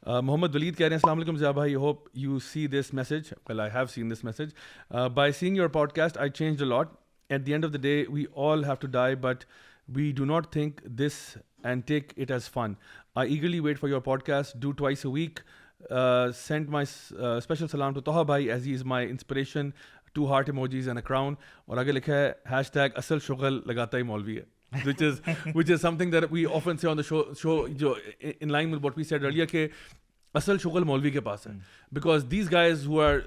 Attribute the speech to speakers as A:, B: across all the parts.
A: Mohammad Waleed कह रहे हैं अस्सलाम वालेकुम ज़िया भाई, hope you see this message. Well, I have seen this message. By seeing your podcast, I changed a lot. At the end of the day, we all have to die, but we do not think this and take it as fun. I eagerly wait for your podcast. Do twice a week. Send my special salam to Taha bhai as he is my inspiration. 2 heart emojis and a crown. और आगे लिखा है hashtag असल शुगल लगाता ही मौलवी है. which is something that we often say on the show जो in line with what we said earlier कि असल शुगल मौलवी के पास है. Because these guys who are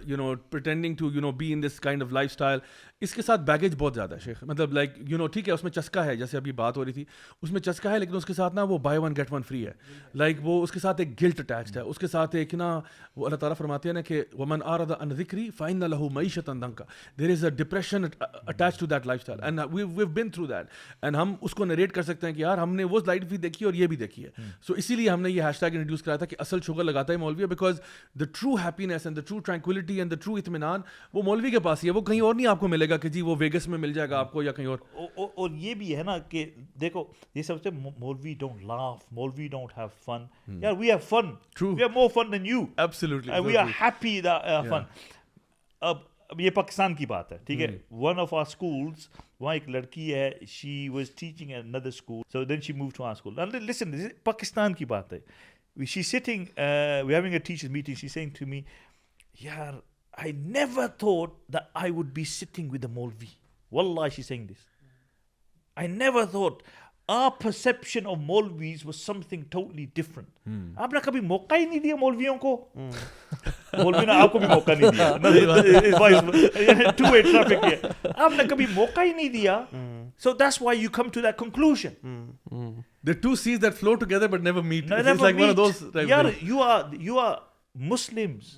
A: pretending to be in this kind of lifestyle, इसके साथ बैगेज बहुत ज़्यादा है शेख. मतलब लाइक ठीक है उसमें चस्का है, जैसे अभी बात हो रही थी उसमें चस्का है, लेकिन उसके साथ ना वो by one get one free है. लाइक वो उसके साथ एक गिल्ट अटैच्ड है, उसके साथ एक ना वो अल्लाह ताला फरमाते हैं ना कि वमन आरद अन ज़िक्री फ़इन्न लहू मईशतन दंका. There is a depression attached to that lifestyle and we been through that. And हम उसको नरेट कर सकते हैं कि यार हमने वो लाइफ भी देखी और ये भी देखी है. सो इसीलिए हमने ये हैशटैग इंट्रोड्यूस कराया था कि असल शुगर लगाता है मौलवी, because the true happiness and the true tranquillity and the true इत्मीनान वो मौलवी के पास ही है. वो कहीं और नहीं आपको मिलेगा कि जी वो वेगस में मिल जाएगा आपको या कहीं
B: और ये भी है ना कि देखो ये सबसे मौलवी डोंट लाफ, मौलवी डोंट हैव फन. यार we have fun, we have more fun than you.
A: Absolutely
B: and we are happy that fun. अब ये पाकिस्तान की बात है, ठीक है. वन ऑफ आवर स्कूल्स, वहाँ एक लड़की है, she was teaching at another school, so then she moved to our school. And listen, Pakistan की बात है. She's sitting, we're having a teachers meeting. She's saying to me, "Yaar, I never thought that I would be sitting with a Maulvi." Wallah, she's saying this. I never thought. Our perception of Maulvis was something totally different. आपने कभी मौका ही नहीं दिया मौलवियों को. मौलवी ने आपको भी मौका नहीं दिया. Two-way traffic है. आपने कभी मौका ही नहीं दिया. So that's why you come to that conclusion.
A: The two seas that flow together but never meet.
B: Never
A: it's like
B: meet.
A: one of those type
B: Yeah,
A: things.
B: you are Muslims.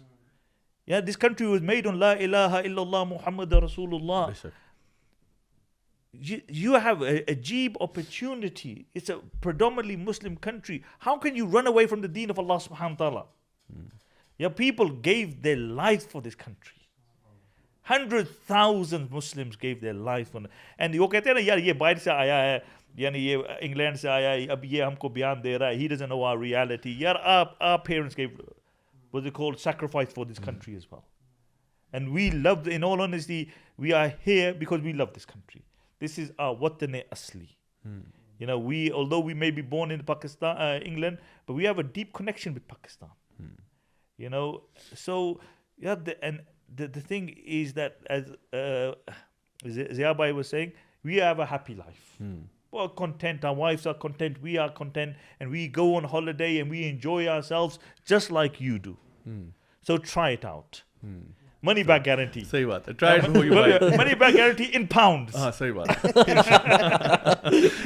B: Yeah, this country was made on La ilaha illallah Muhammad Rasulullah. You have a Ajib opportunity. It's a predominantly Muslim country. How can you run away from the deen of Allah subhanahu wa ta'ala? Yeah, people gave their life for this country. 100,000 Muslims gave their life for it. And वो कहते हैं ना यार ये बाहर से आया है, यानी ये इंग्लैंड से आया है, अब ये हमको बयान दे रहा है. He doesn't know our reality. यार our parents gave, what's it called, sacrifice for this country as well. And we love, in all honesty, we are here because we love this country. This is our watan asli. We, although we may be born in Pakistan, England, but we have a deep connection with Pakistan. So yeah, the thing is that as Zia Bhai was saying, we have a happy life. We're content, our wives are content, we are content, and we go on holiday and we enjoy ourselves just like you do. So try it out. Money back guarantee.
A: सही बात है. Try it before you buy it.
B: Money back guarantee in pounds.
A: हाँ सही बात है.